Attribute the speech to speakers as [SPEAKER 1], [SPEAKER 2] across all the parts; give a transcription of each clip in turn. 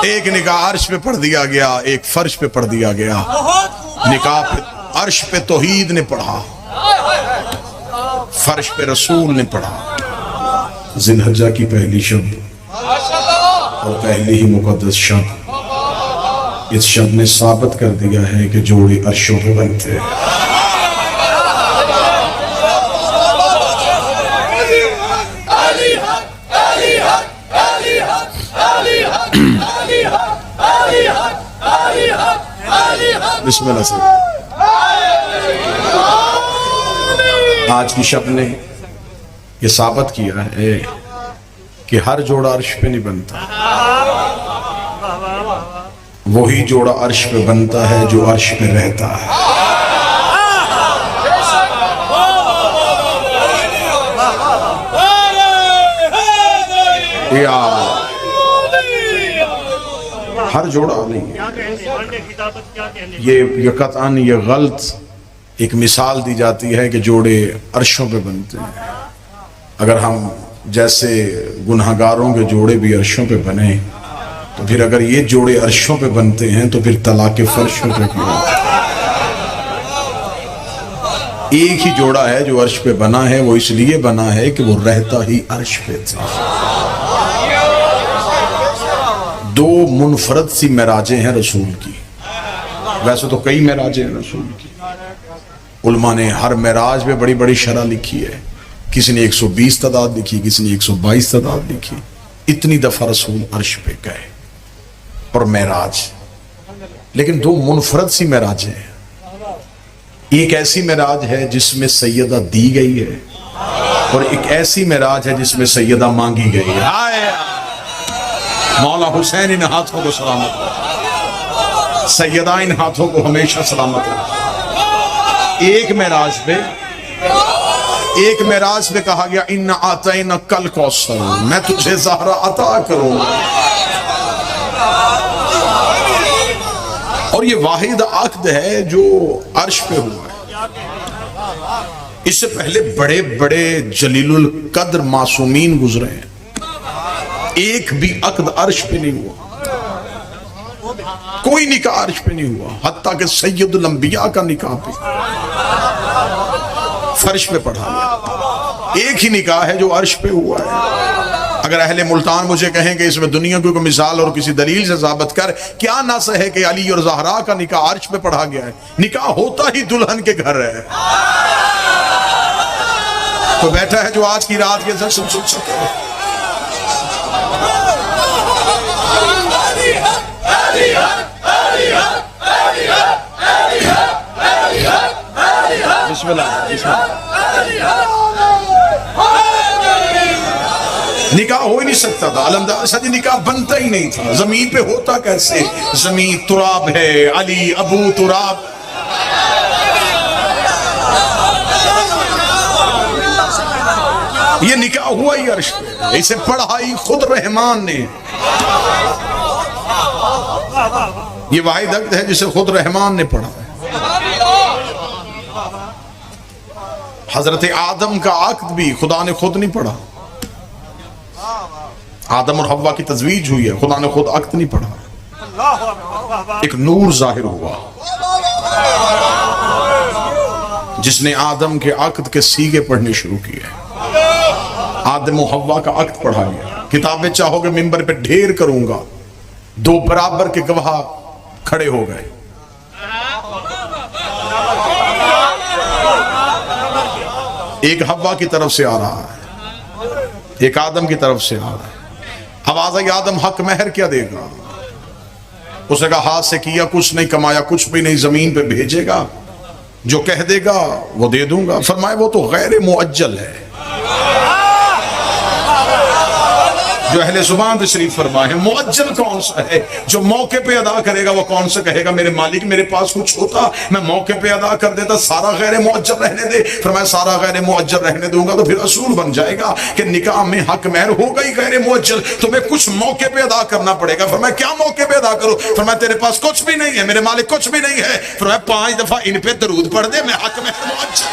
[SPEAKER 1] ایک نکاح عرش پہ پڑھ دیا گیا، ایک فرش پہ پڑھ دیا گیا۔ نکاح پہ عرش پہ توحید نے پڑھا، فرش پہ رسول نے پڑھا۔ ذی الحجہ کی پہلی شب اور پہلی ہی مقدس شب، اس شب نے ثابت کر دیا ہے کہ جوڑے عرشوں پہ بنتے ہیں۔ بسم اللہ سے آج کی شب نے یہ ثابت کیا ہے کہ ہر جوڑا عرش پہ نہیں بنتا، وہی جوڑا عرش پہ بنتا ہے جو عرش پہ رہتا ہے۔ ہر جوڑا نہیں ہے، یہ قطعاً یہ غلط ایک مثال دی جاتی ہے کہ جوڑے عرشوں پہ بنتے ہیں۔ اگر ہم جیسے گناہگاروں کے جوڑے بھی عرشوں پہ بنے تو پھر اگر یہ جوڑے عرشوں پہ بنتے ہیں تو پھر طلاق فرشوں پہ کیوں ہوتا ہے؟ ایک ہی جوڑا ہے جو عرش پہ بنا ہے، وہ اس لیے بنا ہے کہ وہ رہتا ہی عرش پہ تھا۔ دو منفرد سی معراجیں ہیں رسول کی، ویسے تو کئی معراجیں ہیں رسول کی، علماء نے ہر معراج پہ بڑی بڑی شرح لکھی ہے، کسی نے 120 تعداد لکھی، کسی نے 122 تعداد لکھی۔ اتنی دفعہ رسول عرش پہ گئے اور معراج، لیکن دو منفرد سی معراجیں ہیں۔ ایک ایسی معراج ہے جس میں سیدہ دی گئی ہے، اور ایک ایسی معراج ہے جس میں سیدہ مانگی گئی ہے۔ مولا حسین ان ہاتھوں کو سلامت رکھے، سیدہ ان ہاتھوں کو ہمیشہ سلامت رکھے۔ ایک معراج پہ کہا گیا اِنَّ آتَيْنَكَ الْكَوْثَرَ، میں تجھے زہرہ عطا کروں گا۔ اور یہ واحد عقد ہے جو عرش پہ ہوا ہے۔ اس سے پہلے بڑے بڑے جلیل القدر معصومین گزرے ہیں، ایک بھی عقد عرش پہ نہیں ہوا، کوئی نکاح عرش پہ نہیں ہوا، حتیٰ کہ سید الانبیاء کا نکاح بھی فرش پہ پڑھا گیا۔ ایک ہی نکاح ہے جو عرش پہ ہوا ہے۔ اگر اہل ملتان مجھے کہیں کہ اس میں دنیا کی کوئی مثال اور کسی دلیل سے ثابت کر، کیا نص ہے کہ علی اور زہرا کا نکاح عرش پہ پڑھا گیا ہے؟ نکاح ہوتا ہی دلہن کے گھر ہے۔ تو بیٹھا ہے جو آج کی رات کے اندر سن سکے۔ بسم اللہ، بسم اللہ۔ نکاح ہو ہی نہیں سکتا تھا، علمدار سجی نکاح بنتا ہی نہیں تھا، زمین پہ ہوتا کیسے؟ زمین تراب ہے، علی ابو تراب۔ یہ نکاح ہوا ہی عرش پہ، اسے پڑھا ہی خود رحمان نے۔ یہ واحد عقد ہے جسے خود رحمان نے پڑھا ہے۔ حضرت آدم کا عقد بھی خدا نے خود نہیں پڑھا، آدم اور حوا کی تزویج ہوئی ہے، خدا نے خود عقد نہیں پڑھا۔ ایک نور ظاہر ہوا جس نے آدم کے عقد کے سیغے پڑھنے شروع کیے۔ آدم و حوا کا عقد پڑھا گیا۔ کتابیں چاہو گے منبر پہ ڈھیر کروں گا، دو برابر کے گواہ کھڑے ہو گئے۔ ایک حوا کی طرف سے آ رہا ہے، ایک آدم کی طرف سے آ رہا ہے۔ آواز آئی آدم حق مہر کیا دے گا؟ اس نے کہا ہاتھ سے کیا کچھ نہیں، کمایا کچھ بھی نہیں، زمین پہ بھیجے گا، جو کہہ دے گا وہ دے دوں گا۔ فرمائے وہ تو غیر معجل ہے۔ جو اہل زبان تشریف فرمائے ہیں، معجل کون سا ہے؟ جو موقع پہ ادا کرے گا وہ کون سا کہے گا میرے مالک میرے پاس کچھ ہوتا میں موقع پہ ادا کر دیتا، سارا غیر معجل رہنے دے۔ فرمایا سارا غیر معجل رہنے دوں گا تو پھر اصول بن جائے گا کہ نکاح میں حق مہر ہوگا ہی غیر معجل، تمہیں کچھ موقع پہ ادا کرنا پڑے گا۔ فرمایا کیا موقع پہ ادا کرو؟ فرمایا تیرے پاس کچھ بھی نہیں ہے، میرے مالک کچھ بھی نہیں ہے۔ فرمایا 5 دفعہ ان پہ درود پڑھ دے، میں حق مہر معجل۔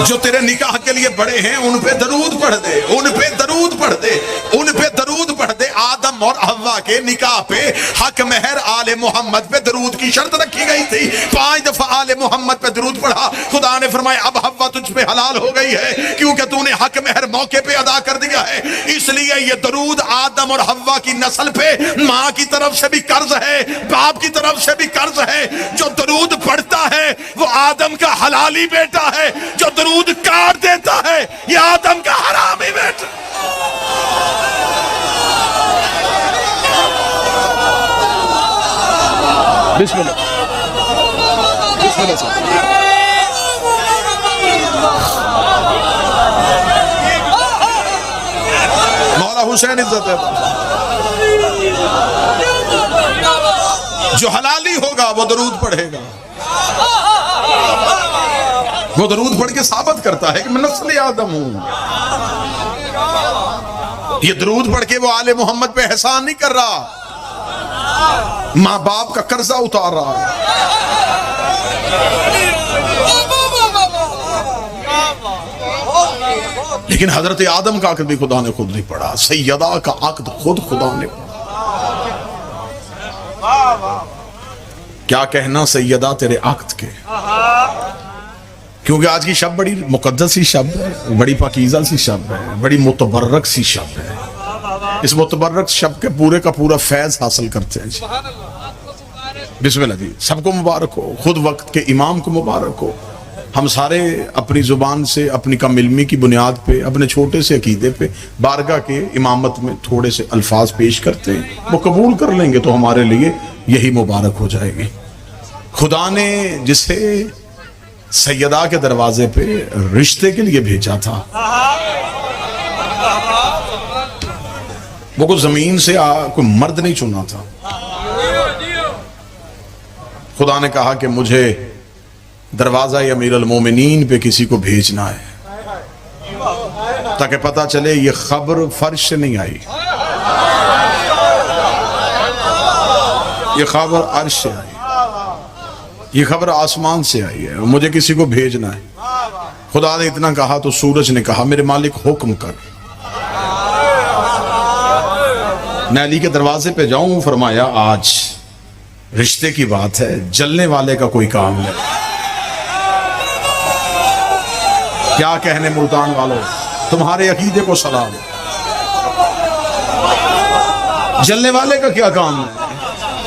[SPEAKER 1] جو تیرے نکاح کے لیے بڑے ہیں ان پہ درود پڑھ دے، ان پہ درود پڑھ دے، ان پہ درود پڑھ دے۔ آدم اور حوا کے نکاح پہ حق مہر آل محمد پہ درود کی شرط رکھی گئی تھی، 5 دفعہ آل محمد پہ درود پڑھا، خدا نے فرمایا اب حوا تجھ پہ حلال ہو گئی ہے کیونکہ تو نے حق مہر موقع پہ ادا کر دیا ہے۔ اس لیے یہ درود آدم اور حوا کی نسل پہ ماں کی طرف سے بھی قرض ہے، باپ کی طرف سے بھی قرض ہے۔ جو درود پڑھتا ہے وہ آدم کا حلالی بیٹا ہے، جو درود کاٹ دیتا ہے یہ آدم کا حرامی بیٹا۔ بسم اللہ، بسم اللہ صاحب۔ مولا حسین عزت ہے، جو حلالی ہوگا وہ درود پڑھے گا، وہ درود پڑھ کے ثابت کرتا ہے کہ میں نسل آدم ہوں۔ یہ درود پڑھ کے وہ آل محمد پہ احسان نہیں کر رہا، ماں باپ کا قرضہ اتار رہا ہے۔ لیکن حضرت آدم کا عقد بھی خدا نے خود نہیں پڑھا، سیدہ کا عقد خود خدا نے پڑھا۔ کیا کہنا سیدہ تیرے عقد کے، کیونکہ آج کی شب بڑی مقدس سی شب ہے، بڑی پاکیزہ سی شب ہے، بڑی متبرک سی شب ہے۔ اس متبرک شب کے پورے کا پورا فیض حاصل کرتے ہیں۔ بسم اللہ جی، سب کو مبارک ہو، خود وقت کے امام کو مبارک ہو۔ ہم سارے اپنی زبان سے اپنی کم علمی کی بنیاد پہ اپنے چھوٹے سے عقیدے پہ بارگاہ کے امامت میں تھوڑے سے الفاظ پیش کرتے ہیں، وہ قبول کر لیں گے تو ہمارے لیے یہی مبارک ہو جائے گی۔ خدا نے جسے سیدہ کے دروازے پہ رشتے کے لیے بھیجا تھا، وہ کوئی زمین سے کوئی مرد نہیں چنا تھا۔ خدا نے کہا کہ مجھے دروازہ امیر المومنین پہ کسی کو بھیجنا ہے تاکہ پتہ چلے یہ خبر فرش سے نہیں آئی، یہ خبر عرش سے آئی، یہ خبر آسمان سے آئی ہے، مجھے کسی کو بھیجنا ہے۔ خدا نے اتنا کہا تو سورج نے کہا میرے مالک حکم کر، میں علی کے دروازے پہ جاؤں؟ فرمایا آج رشتے کی بات ہے، جلنے والے کا کوئی کام نہیں۔ کیا کہنے ملتان والوں، تمہارے عقیدے کو سلام، جلنے والے کا کیا کام ہے؟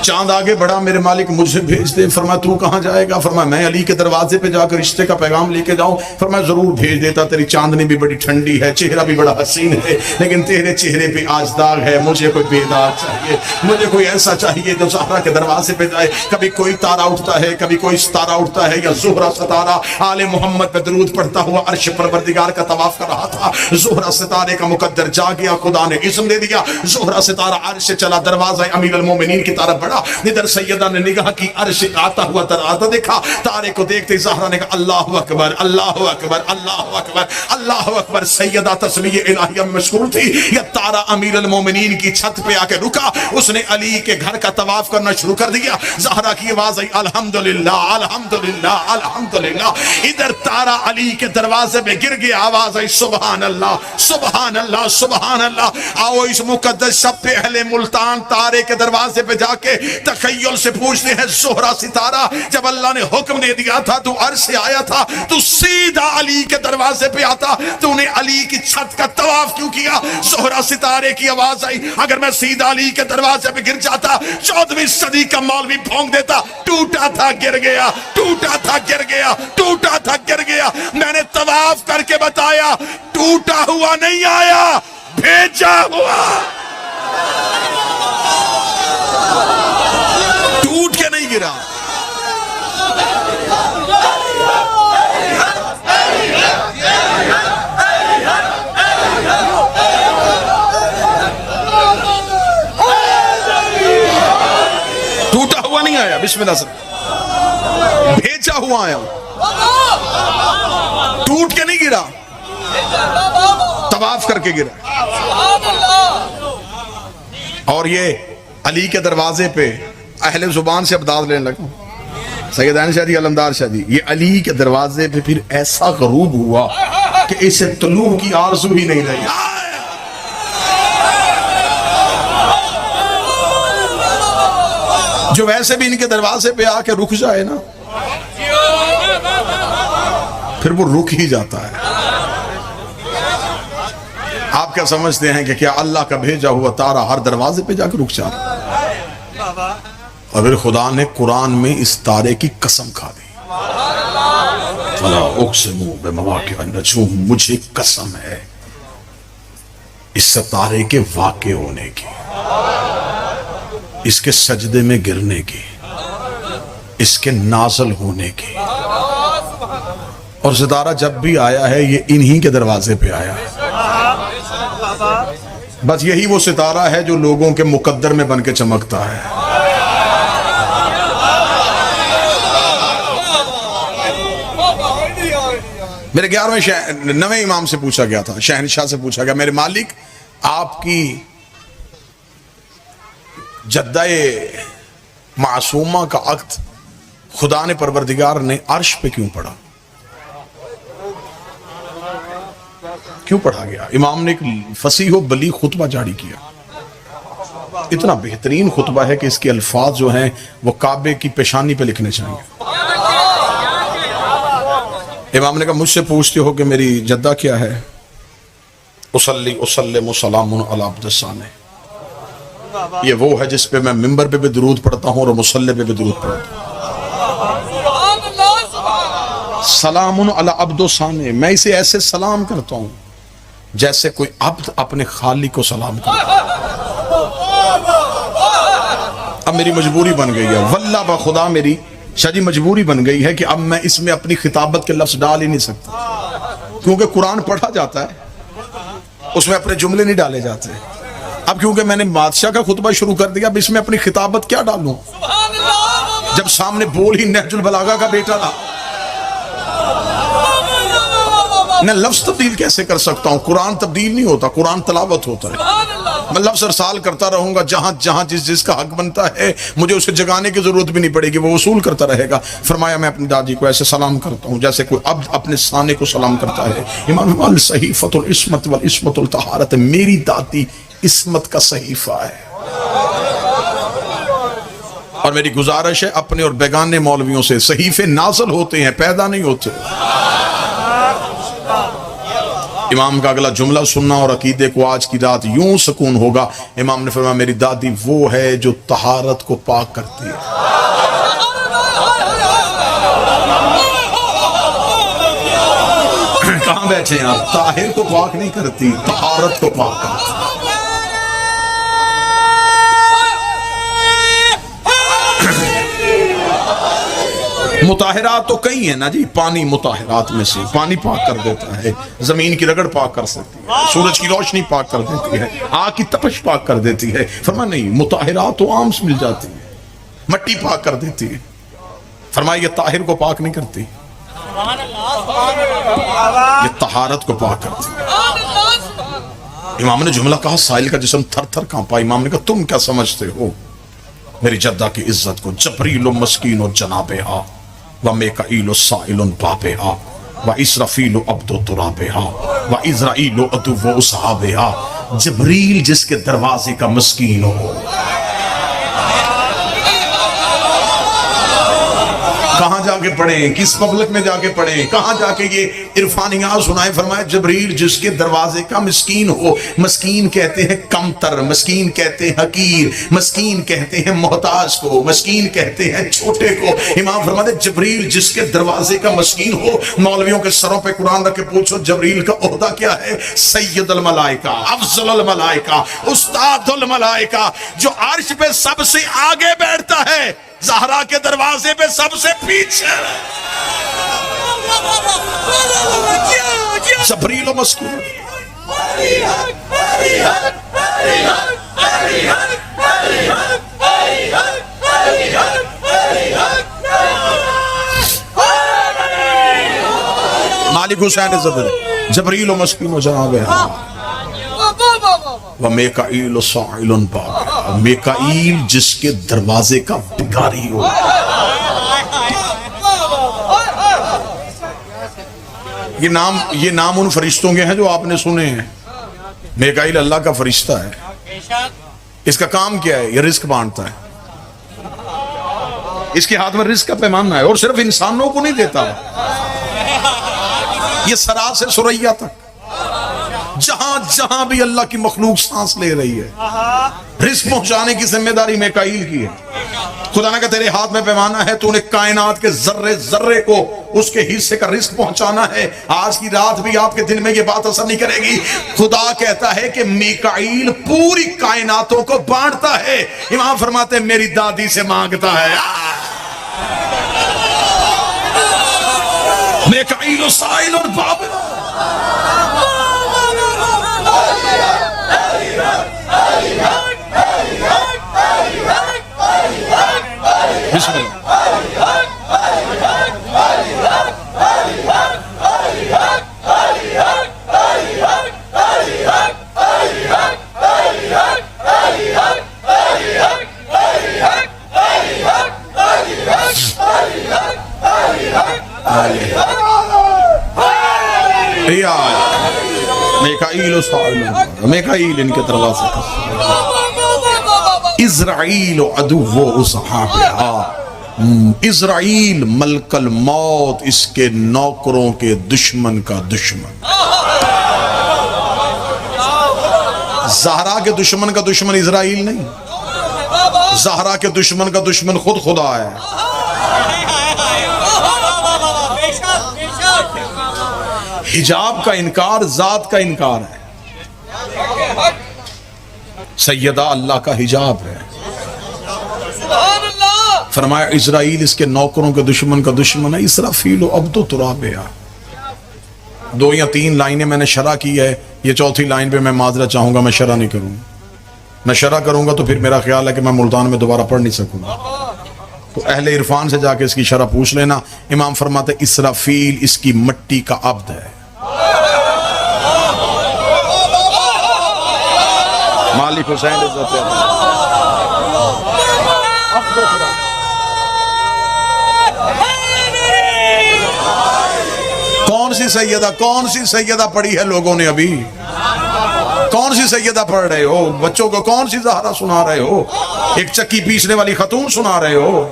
[SPEAKER 1] چاند آگے بڑھا، میرے مالک مجھے بھیج دے۔ فرمایا تو کہاں جائے گا؟ فرمایا میں علی کے دروازے پہ جا کر رشتے کا پیغام لے کے جاؤں۔ فرمایا ضرور بھیج دیتا، تیری چاندنی بھی بڑی ٹھنڈی ہے، چہرہ بھی بڑا حسین ہے، لیکن تیرے چہرے پہ آج داغ ہے، مجھے کوئی بے داغ چاہیے، مجھے کوئی ایسا چاہیے جو زہرا کے دروازے پہ جائے۔ کبھی کوئی تارا اٹھتا ہے، کبھی کوئی ستارہ اٹھتا ہے، یا زہرا ستارہ آل محمد پہ درود پڑھتا ہوا عرش پروردگار کا طواف کر رہا تھا، زہرا ستارے کا مقدر جا گیا، خدا نے اسم دے دیا، زہرا ستارہ عرش سے چلا دروازہ امیر المومنین کی طرف بڑھا۔ ادھر سیدہ نے نگاہ کی، عرش آتا ہوا دروازہ دیکھا، تارے کو دیکھتے زہرا نے کہا اللہ اکبر اللہ اکبر اللہ اکبر اللہ اکبر۔ سیدہ تسبیح الہیہ میں مشغول تھی، یہ تارا امیر المومنین کی چھت پہ آ کے رکا، اس نے علی کے گھر کا طواف کرنا شروع کر دیا۔ زہرا کی آواز آئی الحمدللہ الحمدللہ الحمدللہ۔ ادھر تارا علی کے دروازے پہ گر گیا، آواز آئی سبحان اللہ سبحان اللہ سبحان اللہ۔ آؤ اس مقدس شب پہ اہل ملتان تارے کے دروازے پہ جا کے تخیل سے پوچھتے ہیں زہرا ستارہ، جب اللہ نے حکم دے دیا تھا تو عرش سے آیا تھا، تو سیدھا علی کے دروازے پہ آتا، تو نے علی کی چھت کا طواف کیوں کیا؟ زہرا ستارے کی آواز آئی اگر میں سیدھا علی کے دروازے پہ گر جاتا 14ویں صدی کا مولوی پھونک دیتا، ٹوٹا تھا گر گیا ٹوٹا تھا گر گیا ٹوٹا تھا گر گیا۔ میں نے طواف کر کے بتایا ٹوٹا ہوا نہیں آیا، بھیجا ہوا، ٹوٹ کے نہیں گرا۔ ٹوٹا ہوا نہیں آیا، بسم اللہ سے بھیجا ہوا آیا، ٹوٹ کے نہیں گرا، طواف کر کے گرا۔ اور یہ علی کے دروازے پہ اہل زبان سے ابداد لینے لگا، سیدان شاہ جی علمدار شاہ جی، یہ علی کے دروازے پہ پھر ایسا غروب ہوا کہ اسے طلوع کی آرزو ہی نہیں رہی. جو ویسے بھی ان کے دروازے پہ آ کے رک جائے نا پھر وہ رک ہی جاتا ہے. آپ کیا سمجھتے ہیں کہ کیا اللہ کا بھیجا ہوا تارا ہر دروازے پہ جا کے رک جاتا؟ اور پھر خدا نے قرآن میں اس تارے کی قسم کھا دی. فَلَا أُقْسِمُ بِمَوَاقِعِ النُّجُومِ، مجھے قسم ہے اس ستارے کے واقع ہونے کی، اس کے سجدے میں گرنے کی، اس کے نازل ہونے کی. اور ستارہ جب بھی آیا ہے یہ انہی کے دروازے پہ آیا ہے. بس یہی وہ ستارہ ہے جو لوگوں کے مقدر میں بن کے چمکتا ہے. میرے 11ویں امام سے پوچھا گیا تھا، شہنشاہ سے پوچھا گیا، میرے مالک آپ کی جدہ معصومہ کا عقد خدا نے پروردگار نے عرش پہ کیوں پڑھا؟ کیوں پڑھا گیا؟ امام نے ایک فصیح و بلیغ خطبہ جاری کیا. اتنا بہترین خطبہ ہے کہ اس کے الفاظ جو ہیں وہ کعبے کی پیشانی پہ لکھنے چاہیے. امام نے کہا مجھ سے پوچھتے ہو کہ میری جدہ کیا ہے؟ اصلی اسلم سلام علی عبد الثانی، یہ وہ ہے جس پہ میں ممبر پہ بھی درود پڑھتا ہوں اور مصلی پہ بھی درود پڑھتا ہوں. سلام علی عبد الثانی، میں اسے ایسے سلام کرتا ہوں جیسے کوئی عبد اپنے خالق کو سلام کرتا ہے. اب میری مجبوری بن گئی ہے، واللہ بخدا میری شاہ جی مجبوری بن گئی ہے کہ اب میں اس میں اپنی خطابت کے لفظ ڈال ہی نہیں سکتا، کیونکہ قرآن پڑھا جاتا ہے اس میں اپنے جملے نہیں ڈالے جاتے. اب کیونکہ میں نے بادشاہ کا خطبہ شروع کر دیا، اب اس میں اپنی خطابت کیا ڈالوں جب سامنے بول ہی نہج البلاغہ کا بیٹا تھا. میں لفظ تبدیل کیسے کر سکتا ہوں؟ قرآن تبدیل نہیں ہوتا، قرآن تلاوت ہوتا ہے. میں لفظ ارسال کرتا رہوں گا، جہاں جہاں جس کا حق بنتا ہے مجھے اسے جگانے کی ضرورت بھی نہیں پڑے گی، وہ وصول کرتا رہے گا. فرمایا میں اپنی دادی کو ایسے سلام کرتا ہوں جیسے کوئی عبد اپنے سانے کو سلام کرتا ہے. امام الصحیفۃ العصمۃ والعصمۃ الطہارۃ، میری دادی عصمت کا صحیفہ ہے. اور میری گزارش ہے اپنے اور بیگانے مولویوں سے، صحیفے نازل ہوتے ہیں پیدا نہیں ہوتے. امام کا اگلا جملہ سننا اور عقیدے کو آج کی رات یوں سکون ہوگا. امام نے فرمایا میری دادی وہ ہے جو طہارت کو پاک کرتی ہے. کہاں بیٹھے ہیں آپ؟ طاہر کو پاک نہیں کرتی، طہارت کو پاک کرتی. مطہرات تو کئی ہیں نا جی، پانی مطہرات میں سے، پانی پاک کر دیتا ہے، زمین کی رگڑ پاک کر سکتی ہے، سورج کی روشنی پاک کر دیتی ہے، آگ کی تپش پاک کر دیتی ہے. فرمایا نہیں، مطہرات تو عام سے مل جاتی ہیں، مٹی پاک کر دیتی ہے. فرمایا یہ طاہر کو پاک نہیں کرتی، یہ طہارت کو پاک کرتی ہے. امام نے جملہ کہا، سائل کا جسم تھر تھر کانپا. امام نے کہا تم کیا سمجھتے ہو میری جدہ کی عزت کو؟ جبریل و مسکین و جنابہا ومیکائیل و سائل بابہا واسرافیل و عبد ترابہا واسرائیل و عدو و اصحابہا. جبریل جس کے دروازے کا مسکین ہو. کہاں جا کے پڑھیں؟ کس پبلک میں جا کے پڑھیں؟ کہاں جا کے یہ عرفانیات سنائیں؟ فرمایا جبریل جس کے دروازے کا مسکین ہو. مسکین کہتے ہیں کمتر، مسکین کہتے ہیں حقیر، مسکین کہتے ہیں محتاج کو، مسکین کہتے ہیں چھوٹے کو. امام فرماتے جبریل جس کے دروازے کا مسکین ہو. مولویوں کے سروں پہ قرآن رکھ کے پوچھو جبریل کا عہدہ کیا ہے؟ سید الملائکہ، افضل الملائکہ، استاد الملائکہ، جو عرش پہ سب سے آگے بیٹھتا ہے، زہرا کے دروازے پہ سب سے پیچھے. جبریل و مسکین. مالک حسین جبریل و مسکین و جناب ہے. ومیکائیل سائل بابہا، میکائیل جس کے دروازے کا بھکاری ہو. یہ نام ان فرشتوں کے ہیں جو آپ نے سنے ہیں. میکائیل اللہ کا فرشتہ ہے. اس کا کام کیا ہے؟ یہ رزق بانٹتا ہے. اس کے ہاتھ میں رزق کا پیمانہ ہے، اور صرف انسانوں کو نہیں دیتا، یہ سرا سے سریا تک جہاں جہاں بھی اللہ کی مخلوق سانس لے رہی ہے، رزق پہنچانے کی ذمہ داری میکائیل کی ہے. خدا نے کہا تیرے ہاتھ میں پیمانہ ہے، تو نے کائنات کے ذرے ذرے کو اس کے حصے کا رزق پہنچانا ہے. آج کی رات بھی آپ کے دل میں یہ بات اثر نہیں کرے گی. خدا کہتا ہے کہ میکائیل پوری کائناتوں کو بانٹتا ہے. امام فرماتے ہیں میری دادی سے مانگتا ہے. میکائیل سائل اور باب بسم میکائیل ان کے دروازے اسرائیل عدو اصحابہا، اسرائیل ملک الموت، اس کے نوکروں کے دشمن کا دشمن. زہرا کے دشمن کا دشمن اسرائیل نہیں، زہرا کے دشمن کا دشمن خود خدا ہے. حجاب کا انکار ذات کا انکار ہے. سیدہ اللہ کا حجاب ہے. فرمایا اسرائیل اس کے نوکروں کے دشمن کا دشمن ہے. اسرافیل و عبد و ترابیا. 2 یا 3 لائنیں میں نے شرح کی ہے، یہ چوتھی لائن پہ میں معذرت چاہوں گا، میں شرح نہیں کروں. میں شرح کروں گا تو پھر میرا خیال ہے کہ میں ملتان میں دوبارہ پڑھ نہیں سکوں گا. تو اہل عرفان سے جا کے اس کی شرح پوچھ لینا. امام فرماتے اسرافیل اس کی مٹی کا عبد ہے. مالک حسین عزت کون سی سیدہ پڑھی ہے لوگوں نے ابھی؟ کون سی سیدہ پڑھ رہے ہو؟ بچوں کو کون سی زہرا سنا رہے ہو؟ ایک چکی پیسنے والی خاتون سنا رہے ہو؟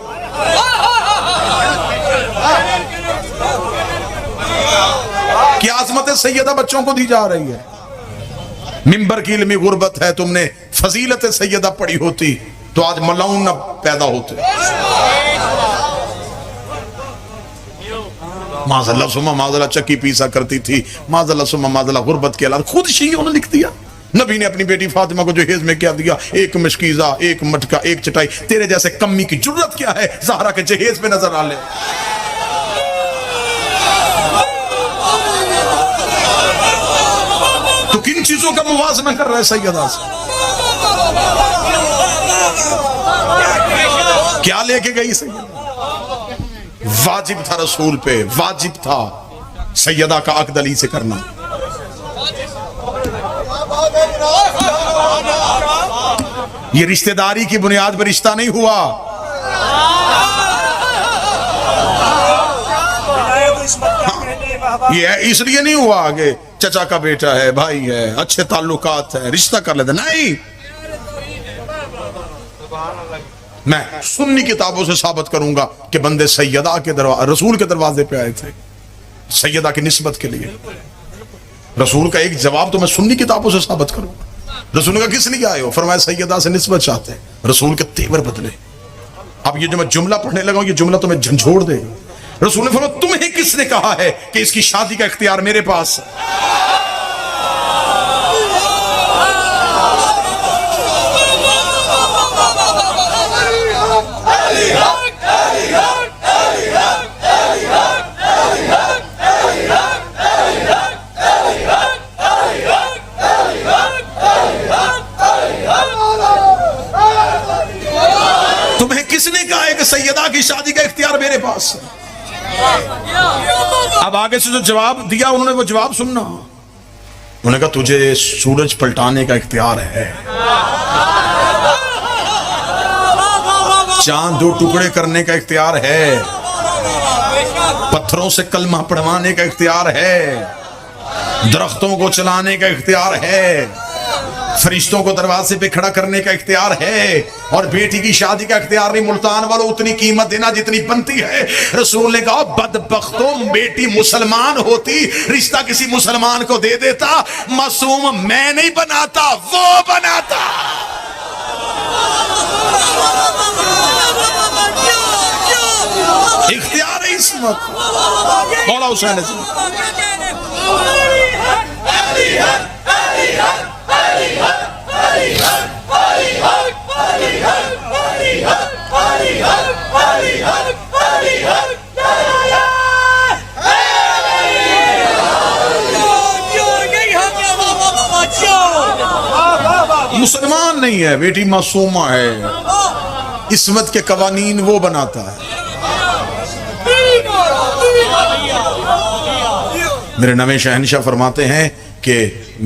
[SPEAKER 1] کیا عظمت سیدہ بچوں کو دی جا رہی ہے؟ ممبر کی علمی غربت ہے. تم نے فضیلت سیدہ پڑھی ہوتی تو آج ملعون نہ پیدا ہوتے. معاذ اللہ سما معاذ اللہ چکی پیسا کرتی تھی، معاذ اللہ سما معاذ اللہ غربت کے علاوہ. خود شیعوں نے لکھ دیا. نبی نے اپنی بیٹی فاطمہ کو جہیز میں کیا دیا؟ ایک مشکیزہ، ایک مٹکا، ایک چٹائی. تیرے جیسے کمی کی جرت کیا ہے زہرا کے جہیز میں نظر آ لے؟ تو کن چیزوں کا موازنہ کر رہا ہے سیدہ سے؟ کیا لے کے گئی سیدہ؟ واجب تھا رسول پہ، واجب تھا سیدہ کا عقد علی سے کرنا. یہ رشتہ داری کی بنیاد پر رشتہ نہیں ہوا. یہ اس لیے نہیں ہوا کہ چچا کا بیٹا ہے، بھائی ہے، اچھے تعلقات ہیں، رشتہ کر لیتے. نہیں، میں سنی کتابوں سے ثابت کروں گا کہ بندے سیدہ کے رسول کے دروازے پہ آئے تھے سیدہ کی نسبت کے لیے. رسول کا ایک جواب تو میں سنی کتابوں سے ثابت کروں گا. رسول نے کہا کس لیے آئے ہو؟ فرمایا سیدہ سے نسبت چاہتے ہیں. رسول کے تیور بدلے. اب یہ جو میں جملہ پڑھنے لگا ہوں یہ جملہ تمہیں جھنجھوڑ دے گا. رسول نے فرمایا تمہیں کس نے کہا ہے کہ اس کی شادی کا اختیار میرے پاس ہے؟ تمہیں کس نے کہا ہے کہ سیدہ کی شادی کا اختیار میرے پاس ہے؟ اب آگے سے جو جواب دیا انہوں نے وہ جواب سننا. انہوں نے کہا تجھے سورج پلٹانے کا اختیار ہے، چاند 2 ٹکڑے کرنے کا اختیار ہے، پتھروں سے کلمہ پڑھوانے کا اختیار ہے، درختوں کو چلانے کا اختیار ہے، فرشتوں کو دروازے پہ کھڑا کرنے کا اختیار ہے، اور بیٹی کی شادی کا اختیار نہیں۔ ملتان والوں اتنی قیمت دینا جتنی بنتی ہے۔ رسول نے کہا بدبختوں، بیٹی مسلمان ہوتی رشتہ کسی مسلمان کو دے دیتا، معصوم میں نہیں بناتا، وہ بناتا۔ اختیار ہے عصمت۔ مولا حسین سے مسلمان نہیں ہے، بیٹی معصومہ ہے، عصمت کے قوانین وہ بناتا ہے۔ میرے نویں شہنشاہ فرماتے ہیں کہ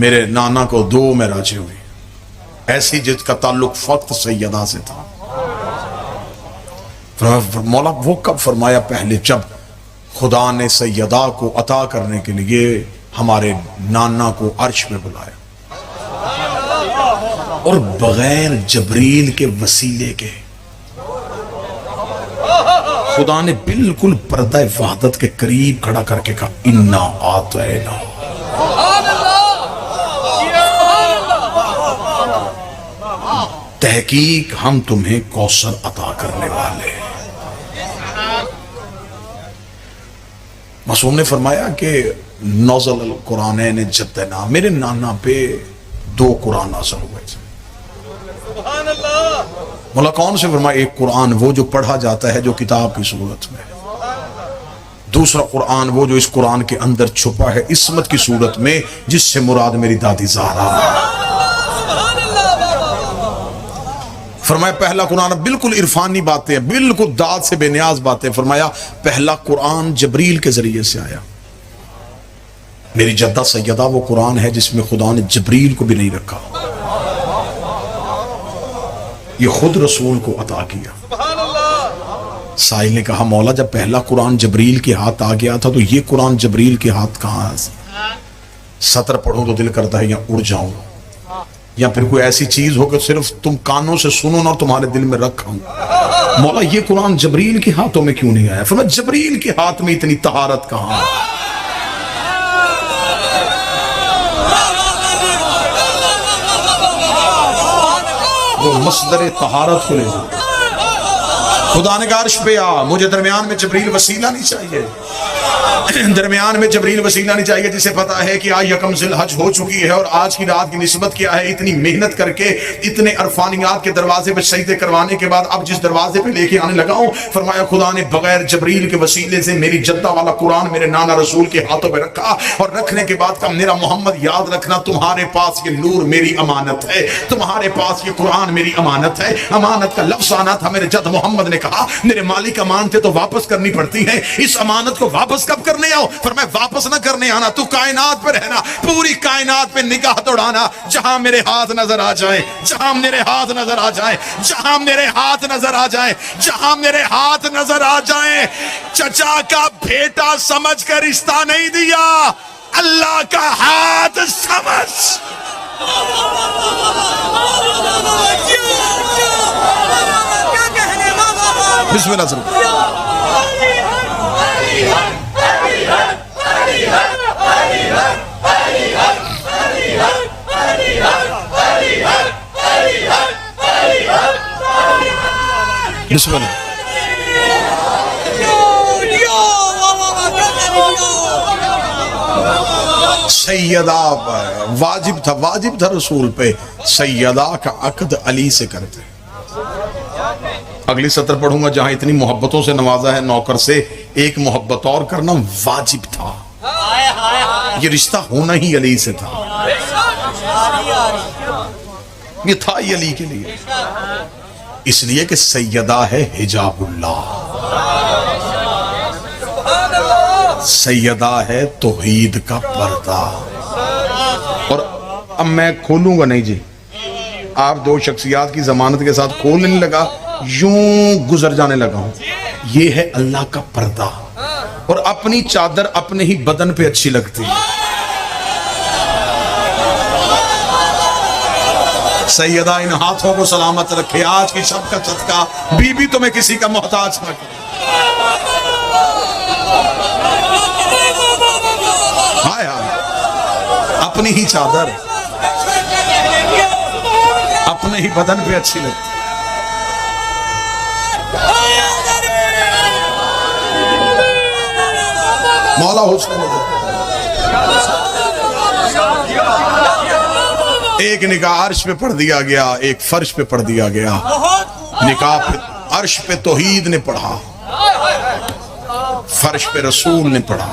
[SPEAKER 1] میرے نانا کو 2 معراجیں ہوئی، ایسی جس کا تعلق فقط سیدہ سے تھا۔ مولا وہ کب فرمایا؟ پہلے جب خدا نے سیدہ کو عطا کرنے کے لیے ہمارے نانا کو عرش میں بلایا، اور بغیر جبریل کے وسیلے کے خدا نے بالکل پردہ وحدت کے قریب کھڑا کر کے کہا انا آتینا۔ تحقیق ہم تمہیں کوثر عطا کرنے والے۔ معصوم نے فرمایا کہ نزل القرآنین جدنا، میرے نانا پہ 2 قرآن نازل ہوئے تھے۔ مولا کون سے فرمایا؟ ایک قرآن وہ جو پڑھا جاتا ہے جو کتاب کی صورت میں، دوسرا قرآن وہ جو اس قرآن کے اندر چھپا ہے عصمت کی صورت میں، جس سے مراد میری دادی زہرا۔ فرمایا پہلا قرآن بالکل عرفانی باتیں، بالکل داد سے بے نیاز باتیں۔ فرمایا پہلا قرآن جبریل کے ذریعے سے آیا۔ میری جدہ سیدہ وہ قرآن ہے جس میں خدا نے جبریل کو بھی نہیں رکھا، یہ خود رسول کو عطا کیا۔ سائل نے کہا مولا جب پہلا قرآن جبریل کے ہاتھ آ گیا تھا تو یہ قرآن جبریل کے ہاتھ کہاں ہے؟ سطر پڑھوں تو دل کرتا ہے یا اڑ جاؤں، یا پھر کوئی ایسی چیز ہو کہ صرف تم کانوں سے سنو نہ تمہارے دل میں رکھوں۔ مولا یہ قرآن جبریل کے ہاتھوں میں کیوں نہیں آیا؟ فرمایا جبریل کے ہاتھ میں اتنی طہارت کہاں؟ وہ مصدر طہارت کو لے جاؤ۔ خدا نے کہا عرش پہ آ، مجھے درمیان میں جبریل وسیلہ نہیں چاہیے، درمیان میں جبریل وسیلہ نہیں چاہیے، جسے پتا ہے کہ آج یکم ذی الحج ہو چکی ہے اور آج کی رات کی نسبت کیا ہے۔ اتنی محنت کر کے اتنے عرفانیات کے دروازے پہ سجدے کروانے کے بعد اب جس دروازے پہ لے کے آنے لگا ہوں، فرمایا خدا نے بغیر جبریل کے وسیلے سے میری جدہ والا قرآن میرے نانا رسول کے ہاتھوں پہ رکھا، اور رکھنے کے بعد کہا میرا محمد یاد رکھنا تمہارے پاس یہ نور میری امانت ہے، تمہارے پاس یہ قرآن میری امانت ہے۔ امانت کا لفظ آنا تھا، میرے جد محمد نے کہا میرے مالک امانتیں تو واپس کرنی پڑتی ہیں، اس امانت کو واپس کب کرنے آؤ؟ فرمایا واپس نہ کرنے آنا، تو کائنات پہ رہنا، پوری کائنات پہ نگاہ دوڑانا، جہاں میرے ہاتھ نظر آ جائیں، جہاں میرے ہاتھ نظر آ جائیں، جہاں میرے ہاتھ نظر آ جائیں، جہاں میرے ہاتھ نظر آ جائیں۔ چچا کا بیٹا سمجھ کر رشتہ نہیں دیا، اللہ کا ہاتھ سمجھ۔ بسم اللہ سر۔ بسم اللہ۔ سیدہ واجب تھا رسول پہ، سیدہ کا عقد علی سے کرتے۔ اگلی سطر پڑھوں گا جہاں اتنی محبتوں سے نوازا ہے نوکر سے، ایک محبت اور کرنا واجب تھا، یہ رشتہ ہونا ہی علی سے تھا، یہ تھا ہی علی کے لیے، اس لیے کہ سیدہ ہے حجاب اللہ، سیدہ ہے توحید کا پردہ۔ اور اب میں کھولوں گا نہیں جی، آپ 2 شخصیات کی ضمانت کے ساتھ کھولنے نہیں لگا، یوں گزر جانے لگا ہوں۔ یہ ہے اللہ کا پردہ، اور اپنی چادر اپنے ہی بدن پہ اچھی لگتی ہے۔ سیدہ ان ہاتھوں کو سلامت رکھے، آج کی شب کا صدقہ بی بی تمہیں کسی کا محتاج نہ کرے۔ ہائے ہائے، اپنی ہی چادر اپنے ہی بدن پہ اچھی لگتی۔ مولا حسن ایک نکاح عرش پہ پڑھ دیا گیا، ایک فرش پہ پڑھ دیا گیا۔ نکاح پہ عرش پہ توحید نے پڑھا، فرش پہ رسول نے پڑھا۔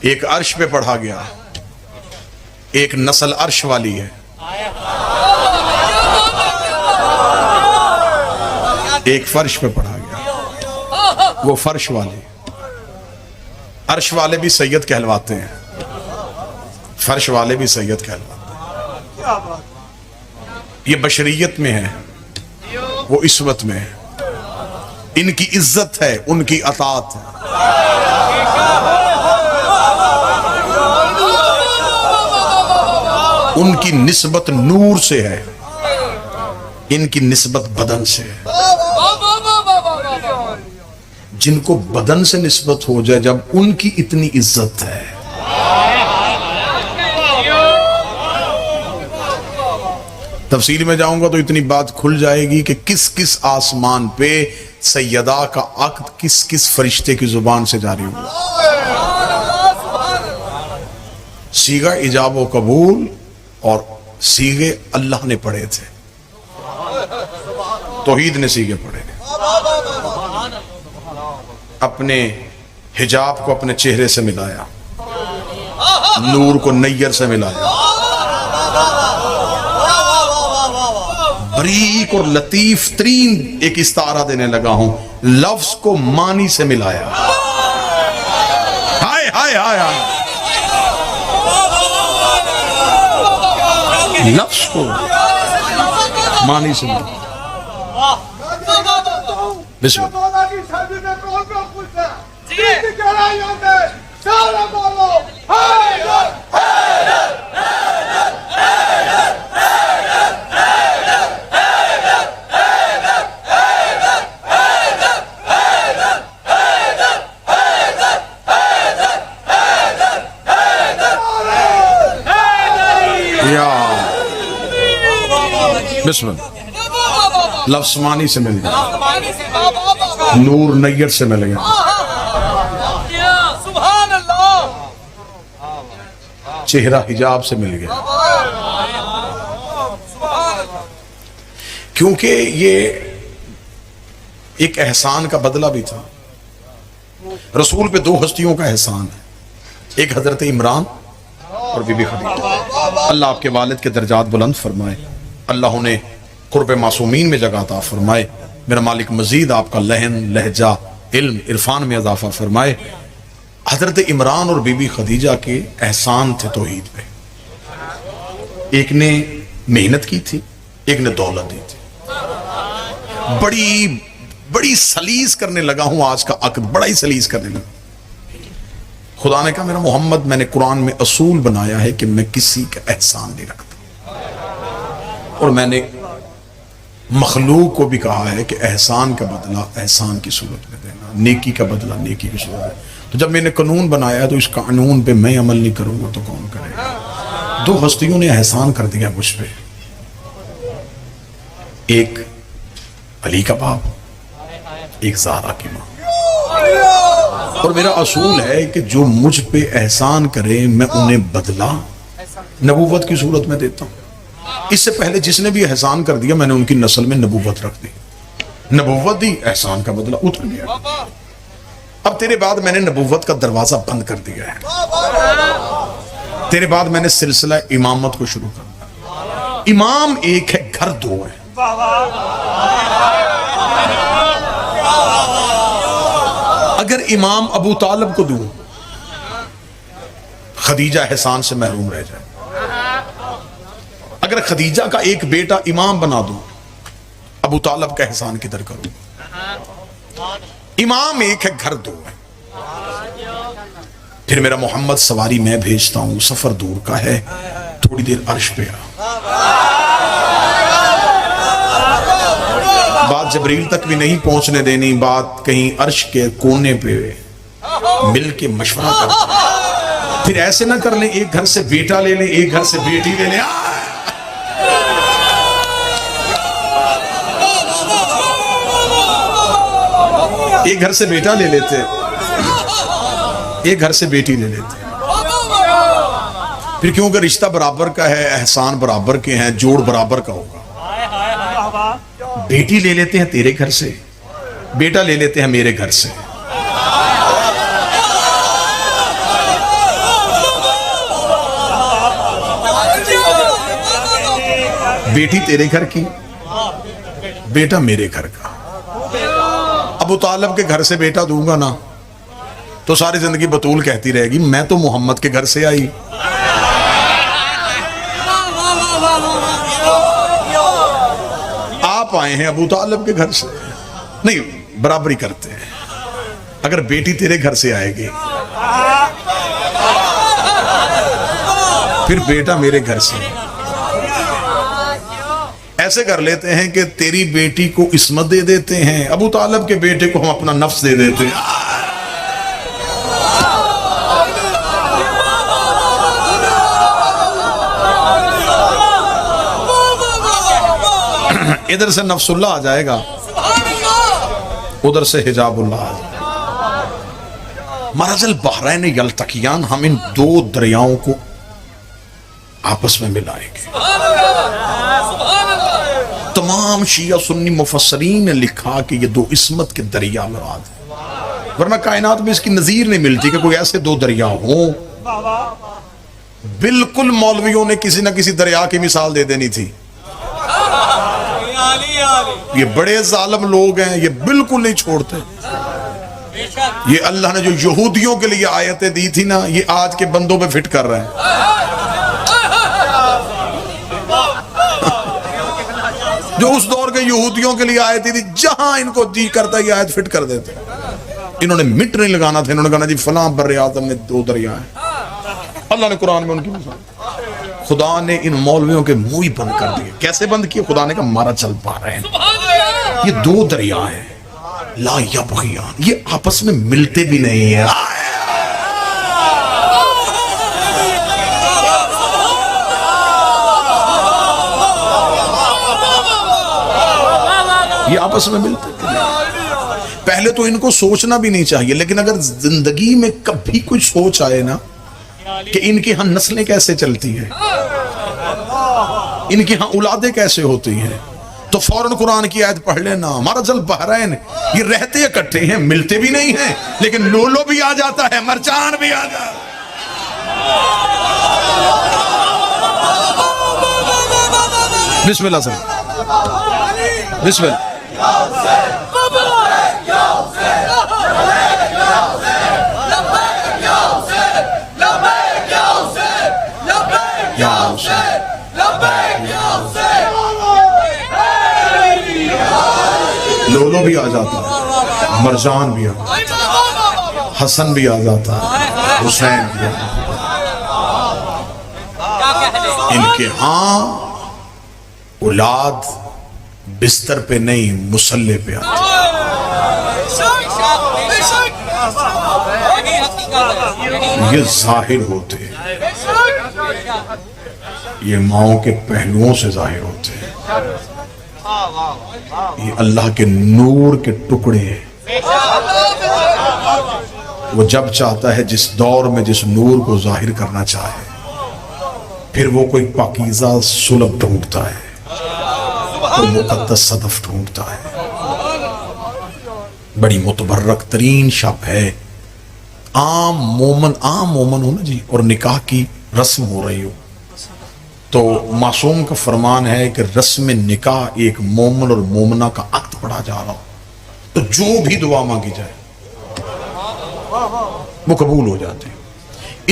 [SPEAKER 1] ایک عرش پہ پڑھا گیا، ایک نسل عرش والی ہے، ایک فرش پہ پڑھا گیا، وہ فرش والے۔ عرش والے بھی سید کہلواتے ہیں، فرش والے بھی سید کہلواتے ہیں۔ یہ بشریت میں ہے، وہ اسوت میں ہے۔ ان کی عزت ہے، ان کی اطاعت ہے۔ ان کی نسبت نور سے ہے، ان کی نسبت بدن سے ہے۔ جن کو بدن سے نسبت ہو جائے، جب ان کی اتنی عزت ہے، تفصیل میں جاؤں گا تو اتنی بات کھل جائے گی کہ کس کس آسمان پہ سیدہ کا عقد کس کس فرشتے کی زبان سے جاری ہوا۔ صیغہ ایجاب و قبول اور صیغے اللہ نے پڑھے تھے، توحید نے صیغے پڑھے، اپنے حجاب کو اپنے چہرے سے ملایا، نور کو نیر سے ملایا، بریک اور لطیف ترین ایک استعارہ دینے لگا ہوں، لفظ کو معنی سے ملایا۔ ہائے ہائے ہائے ہائے، لفظ کو معنی سے ملایا۔ بسم اللہ۔ بسم اللہ۔ لفظ معنی سے مل گیا، نور نیر سے مل گیا، چہرہ حجاب سے مل گیا۔ کیونکہ یہ ایک احسان کا بدلہ بھی تھا۔ رسول پہ دو ہستیوں کا احسان ہے، ایک حضرت عمران اور بی بی خدیجہ۔ اللہ آپ کے والد کے درجات بلند فرمائے، اللہ انہیں قرب معصومین میں جگہ عطا فرمائے، میرا مالک مزید آپ کا لہن لہجہ علم عرفان میں اضافہ فرمائے۔ حضرت عمران اور بی بی خدیجہ کے احسان تھے توحید پہ، ایک نے محنت کی تھی، ایک نے دولت دی تھی۔ بڑی سلیس کرنے لگا ہوں آج کا عقد، بڑا ہی سلیس کرنے لگا۔ خدا نے کہا میرا محمد، میں نے قرآن میں اصول بنایا ہے کہ میں کسی کا احسان نہیں رکھتا، اور میں نے مخلوق کو بھی کہا ہے کہ احسان کا بدلہ احسان کی صورت میں دینا، نیکی کا بدلہ نیکی کی صورت میں۔ تو جب میں نے قانون بنایا تو اس قانون پہ میں عمل نہیں کروں گا تو کون کرے گا؟ دو ہستیوں نے احسان کر دیا مجھ پہ، ایک علی کا باپ، ایک زہرا کی ماں۔ اور میرا اصول ہے کہ جو مجھ پہ احسان کرے میں انہیں بدلہ نبوت کی صورت میں دیتا ہوں۔ اس سے پہلے جس نے بھی احسان کر دیا میں نے ان کی نسل میں نبوت رکھ دی، نبوت دی، احسان کا بدلہ اتر گیا۔ اب تیرے بعد میں نے نبوت کا دروازہ بند کر دیا ہے، تیرے بعد میں نے سلسلہ امامت کو شروع کر دیا۔ امام ایک ہے، گھر دو ہے۔ اگر امام ابو طالب کو دوں، خدیجہ احسان سے محروم رہ جائے۔ اگر خدیجہ کا ایک بیٹا امام بنا دوں، ابو طالب کا احسان کدھر کروں؟ امام ایک ہے، گھر دو ہے۔ پھر میرا محمد سواری میں بھیجتا ہوں، سفر دور کا ہے، تھوڑی دیر عرش پہ آ۔ بات جبریل تک بھی نہیں پہنچنے دینی، بات کہیں عرش کے کونے پہ مل کے مشورہ کرتے، پھر ایسے نہ کر لیں ایک گھر سے بیٹا لے لیں، ایک گھر سے بیٹی لے لیں، ایک گھر سے بیٹا لے لیتے، ایک گھر سے بیٹی لے لیتے، پھر کیونکہ رشتہ برابر کا ہے، احسان برابر کے ہیں، جوڑ برابر کا ہوگا، بیٹی لے لیتے ہیں تیرے گھر سے، بیٹا لے لیتے ہیں میرے گھر سے۔ بیٹی تیرے گھر کی، بیٹا میرے گھر کا۔ ابو طالب کے گھر سے بیٹا دوں گا نا تو ساری زندگی بطول کہتی رہے گی میں تو محمد کے گھر سے آئی۔ آپ آئے ہیں ابو طالب کے گھر سے، نہیں برابری کرتے ہیں۔ اگر بیٹی تیرے گھر سے آئے گی پھر بیٹا میرے گھر سے، ایسے کر لیتے ہیں کہ تیری بیٹی کو عصمت دے دیتے ہیں، ابو طالب کے بیٹے کو ہم اپنا نفس دے دیتے ہیں۔ ادھر سے نفس اللہ آ جائے گا، ادھر سے حجاب اللہ آ جائے گا۔ مرج البحرین یلتقیان، ہم ان دو دریاؤں کو آپس میں ملائیں گے۔ تمام شیعہ سنی مفسرین نے لکھا کہ یہ دو عصمت کے دریا مراد ہیں، ورنہ کائنات میں اس کی نظیر نہیں ملتی کہ کوئی ایسے دو دریا ہوں۔ بالکل مولویوں نے کسی نہ کسی دریا کی مثال دے دینی تھی۔ یہ بڑے ظالم لوگ ہیں، یہ بالکل نہیں چھوڑتے۔ یہ اللہ نے جو یہودیوں کے لیے آیتیں دی تھی نا، یہ آج کے بندوں پہ فٹ کر رہے ہیں۔ جو اس دور کے یہودیوں کے لیے آیتیں تھی، جہاں ان کو جی کرتا یہ آیت فٹ کر دیتے۔ انہوں نے مٹ نہیں لگانا تھا، انہوں نے کہا جی فلاں بر اعظم میں دو دریا ہیں۔ اللہ نے قرآن میں ان کی مثال، خدا نے ان مولویوں کے منہ ہی بند کر دیے۔ کیسے بند کیے؟ خدا نے کہا مارا چل پا رہے ہیں، یہ دو دریا ہیں، لا یبغیان، یہ آپس میں ملتے بھی نہیں ہیں۔ یہ آپس میں ملتے ہیں۔ پہلے تو ان کو سوچنا بھی نہیں چاہیے، لیکن اگر زندگی میں کبھی کوئی سوچ آئے نا کہ ان کی ہاں نسلیں کیسے چلتی ہیں، ان کی ہاں اولادیں کیسے ہوتی ہیں، تو فوراً قرآن کی آیت پڑھ لینا، مرج البحرین، یہ رہتے اکٹھے ہیں، ملتے بھی نہیں ہیں، لیکن لولو بھی آ جاتا ہے، مرجان بھی آ جاتا ہے۔ بسم اللہ سر، بسم اللہ۔ لولو بھی آ جاتا ہے، مرجان بھی آ جاتا ہے، حسن بھی آ جاتا ہے، حسین بھی آ جاتا ہے۔ ان کے ہاں اولاد بستر پہ نہیں مصلے پہ آتی، یہ ظاہر ہوتے ہیں، یہ ماؤں کے پہلوؤں سے ظاہر ہوتے ہیں، یہ اللہ کے نور کے ٹکڑے ہیں۔ وہ جب چاہتا ہے جس دور میں جس نور کو ظاہر کرنا چاہے، پھر وہ کوئی پاکیزہ سلب ڈھونڈتا ہے، کوئی مقدس صدف ڈھونڈتا ہے۔ بڑی متبرک ترین شب ہے، عام مومن ہو نا جی، اور نکاح کی رسم ہو رہی ہو تو معصوم کا فرمان ہے کہ رسم نکاح ایک مومن اور مومنہ کا عقد پڑھا جا رہا ہو تو جو بھی دعا مانگی جائے وہ قبول ہو جاتے ہیں۔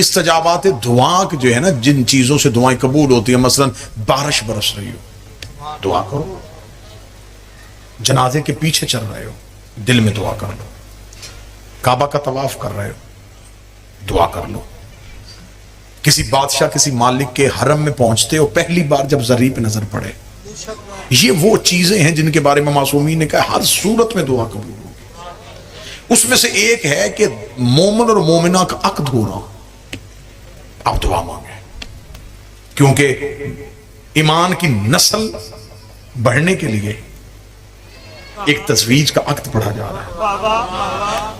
[SPEAKER 1] استجابات دعا جو ہے نا، جن چیزوں سے دعائیں قبول ہوتی ہیں، مثلا بارش برس رہی ہو، دعا کرو۔ جنازے کے پیچھے چل رہے ہو، دل میں دعا کر لو۔ کعبہ کا طواف کر رہے ہو، دعا کر لو۔ کسی بادشاہ کسی مالک کے حرم میں پہنچتے ہو، پہلی بار جب زری پہ نظر پڑے، یہ وہ چیزیں ہیں جن کے بارے میں معصومین نے کہا ہر صورت میں دعا قبول ہوگی۔ اس میں سے ایک ہے کہ مومن اور مومنہ کا عقد ہو رہا، آپ دعا مانگیں، کیونکہ ایمان کی نسل بڑھنے کے لیے ایک تزویج کا عقد پڑھا جا رہا ہے۔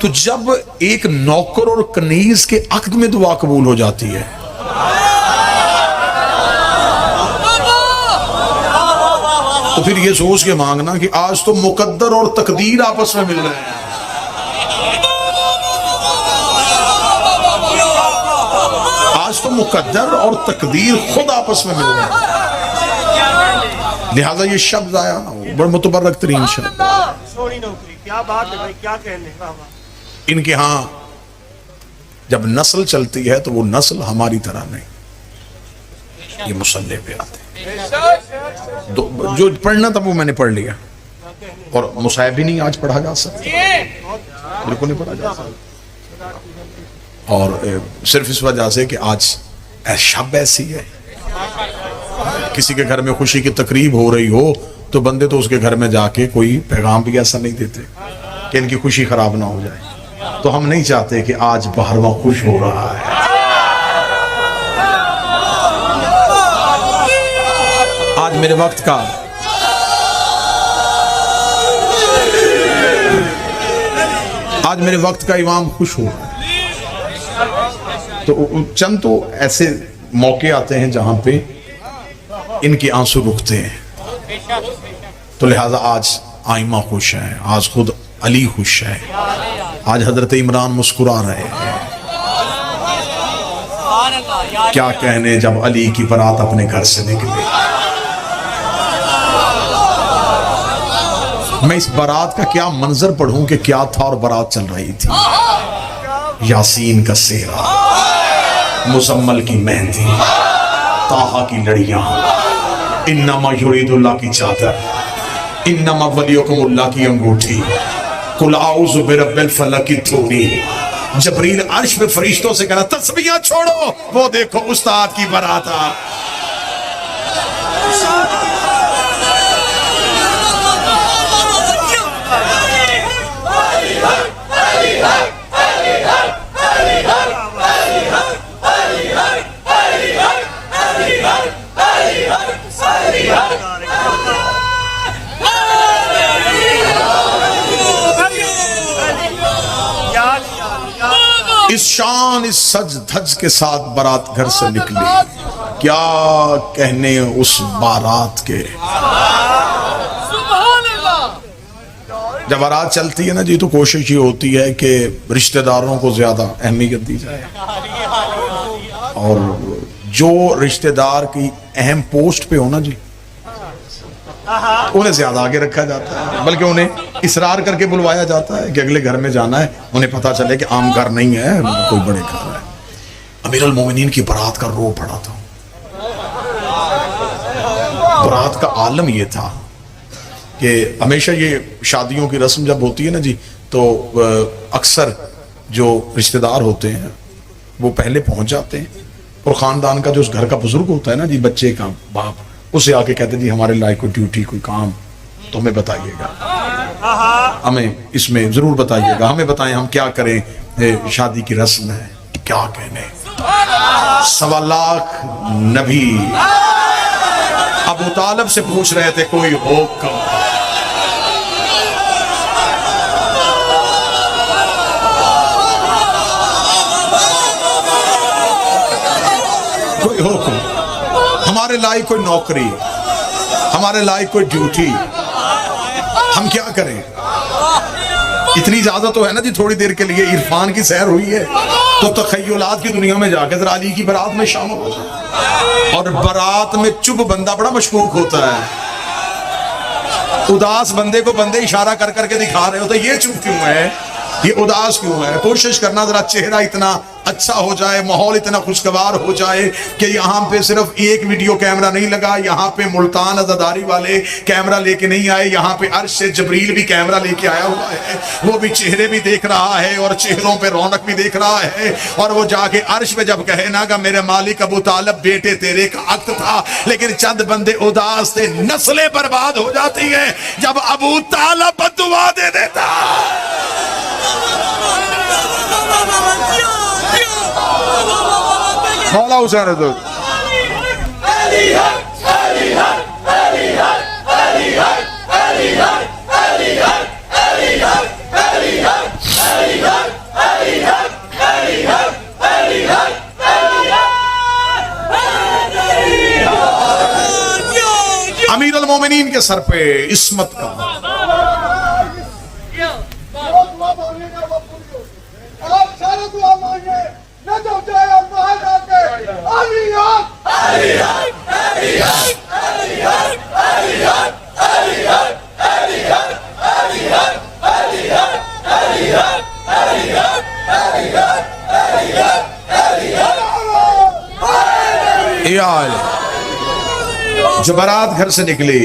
[SPEAKER 1] تو جب ایک نوکر اور کنیز کے عقد میں دعا قبول ہو جاتی ہے، تو پھر یہ سوچ کے مانگنا کہ آج تو مقدر اور تقدیر آپس میں مل رہے ہیں، آج تو مقدر اور تقدیر خود آپس میں مل رہے ہیں، لہذا یہ شب ضائع نہ ہو۔ بڑا متبرک ترین شب،
[SPEAKER 2] کیا بات ہے بھائی، کیا کہنے۔
[SPEAKER 1] ان کے ہاں جب نسل چلتی ہے تو وہ نسل ہماری طرح نہیں، یہ مسلح پہ آتے ہیں، جو پڑھنا تھا وہ میں نے پڑھ لیا، اور مصائب بھی نہیں آج پڑھا جا سکتا، بالکل نہیں پڑھا جا سکتا، اور صرف اس وجہ سے کہ آج شب ایسی ہے، کسی کے گھر میں خوشی کی تقریب ہو رہی ہو تو بندے تو اس کے گھر میں جا کے کوئی پیغام بھی ایسا نہیں دیتے کہ ان کی خوشی خراب نہ ہو جائے، تو ہم نہیں چاہتے کہ آج بہرواں خوش ہو رہا ہے۔ آج میرے وقت کا امام خوش ہو رہا ہے، تو چند تو ایسے موقع آتے ہیں جہاں پہ ان کے آنسو رکتے ہیں، تو لہٰذا آج آئمہ خوش ہیں، آج خود علی خوش ہے، آج حضرت عمران مسکرا رہے ہیں، کیا کہنے جب علی کی برات اپنے گھر سے نکلے۔ میں اس برات کا کیا منظر پڑھوں کہ کیا تھا، اور برات چل رہی تھی، یاسین کا سہرا، مزمل کی مہندی، طٰہٰ کی لڑیاں، انما یرید اللہ کی چادر، انما ولیکم اللہ کی انگوٹھی، قل اعوذ برب الفلق کی تھوڑی۔ جبریل عرش پہ فرشتوں سے کہنا تسبیحاں چھوڑو، وہ دیکھو استاد کی برات آ۔ اس شان اس سج دھج کے ساتھ بارات گھر سے نکلی، کیا کہنے اس بارات کے۔ جب بارات چلتی ہے نا جی، تو کوشش یہ ہوتی ہے کہ رشتہ داروں کو زیادہ اہمیت دی جائے، اور جو رشتہ دار کی اہم پوسٹ پہ ہونا جی، انہیں زیادہ آگے رکھا جاتا ہے، بلکہ انہیں اصرار کر کے بلوایا جاتا ہے کہ اگلے گھر میں جانا ہے، انہیں پتا چلے کہ عام گھر نہیں ہے، کوئی بڑے گھر ہے۔ امیر المومنین کی برات کا رو پڑا تھا، برات کا عالم یہ تھا کہ ہمیشہ یہ شادیوں کی رسم جب ہوتی ہے نا جی، تو اکثر جو رشتہ دار ہوتے ہیں وہ پہلے پہنچ جاتے ہیں، اور خاندان کا جو اس گھر کا بزرگ ہوتا ہے نا جی، بچے کا باپ، اسے آ کے کہتے ہیں جی ہمارے لائق کوئی ڈیوٹی کوئی کام تو ہمیں بتائیے گا، ہمیں اس میں ضرور بتائیے گا، ہمیں بتائیں ہم کیا کریں، شادی کی رسم ہے، کیا کہنے۔ 1.25 لاکھ نبی ابو طالب سے پوچھ رہے تھے کوئی حکم، کوئی حکم، ہمارے لائق کوئی نوکری، ہمارے لائق کوئی ڈیوٹی، ہم کیا کریں۔ اتنی اجازت تو ہے نا جی، تھوڑی دیر کے لیے عرفان کی سیر ہوئی ہے تو تخیلات کی دنیا میں جا کے ذرا علی کی برات میں شامل ہو جائے۔ اور برات میں چپ بندہ بڑا مشکوک ہوتا ہے، اداس بندے کو بندے اشارہ کر کر کے دکھا رہے ہوتے، یہ چپ کیوں ہے، یہ اداس کیوں ہے۔ کوشش کرنا ذرا چہرہ اتنا اچھا ہو جائے، ماحول اتنا خوشگوار ہو جائے کہ یہاں پہ صرف ایک ویڈیو کیمرہ نہیں لگا، یہاں پہ ملتان عزاداری والے کیمرہ لے کے نہیں آئے، یہاں پہ عرش سے جبریل بھی کیمرہ لے کے آیا ہوا ہے، وہ بھی چہرے بھی دیکھ رہا ہے اور چہروں پہ رونق بھی دیکھ رہا ہے، اور وہ جا کے عرش پہ جب کہے نا کہ میرے مالک ابو طالب بیٹے تیرے کا عقد تھا لیکن چند بندے اداس تھے، نسلیں برباد ہو جاتی ہیں جب ابو طالب دعا دے دیتا۔ مولا حسین حضور امیر المومنین کے سر پہ عصمت کا جو بارات گھر سے نکلی،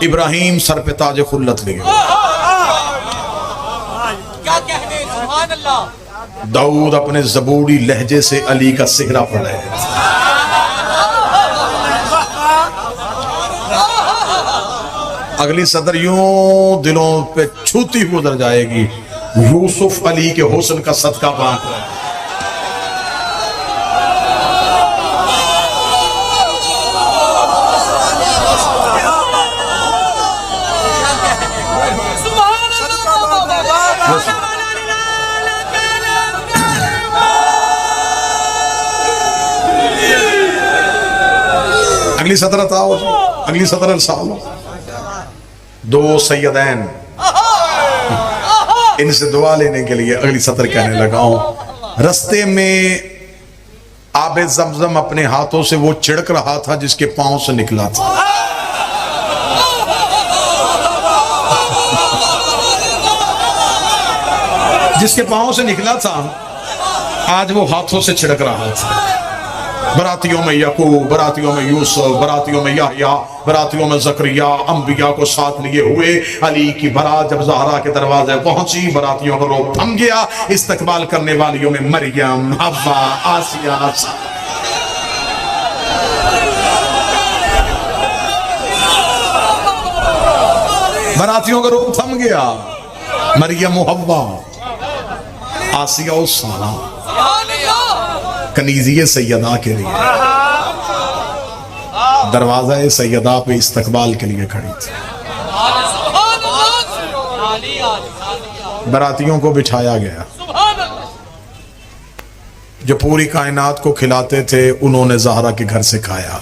[SPEAKER 1] ابراہیم سر پہ تاج خلت لے گئے، داؤد اپنے زبوری لہجے سے علی کا سہرا پڑھ رہے تھے، اگلی صدر یوں دلوں پہ چھوتی ہوئی ادھر جائے گی، یوسف علی کے حسن کا صدقہ بانٹ رہے ہیں۔ اگلی صدر اتاؤ، اگلی صدر ارسال، دو سیدین، ان سے دعا لینے کے لیے اگلی صدر کہنے لگا ہوں، رستے میں آب زمزم اپنے ہاتھوں سے وہ چھڑک رہا تھا جس کے پاؤں سے نکلا تھا، جس کے پاؤں سے نکلا تھا آج وہ ہاتھوں سے چھڑک رہا تھا۔ براتیوں میں یعقوب، براتیوں میں یوسف، براتیوں میں یحییٰ، براتیوں میں زکریا، انبیاء کو ساتھ لیے ہوئے علی کی برات جب زہرا کے دروازے پہنچی، براتیوں کا روح تھم گیا، استقبال کرنے والیوں میں مریم، حوا، آسیہ، براتیوں کا روح تھم گیا، مریم و حوا، آسیہ و سارہ کنیزی سیدہ کے لیے دروازہ سیدہ پہ استقبال کے لیے کھڑی تھی، براتیوں کو بٹھایا گیا، جو پوری کائنات کو کھلاتے تھے انہوں نے زہرا کے گھر سے کھایا،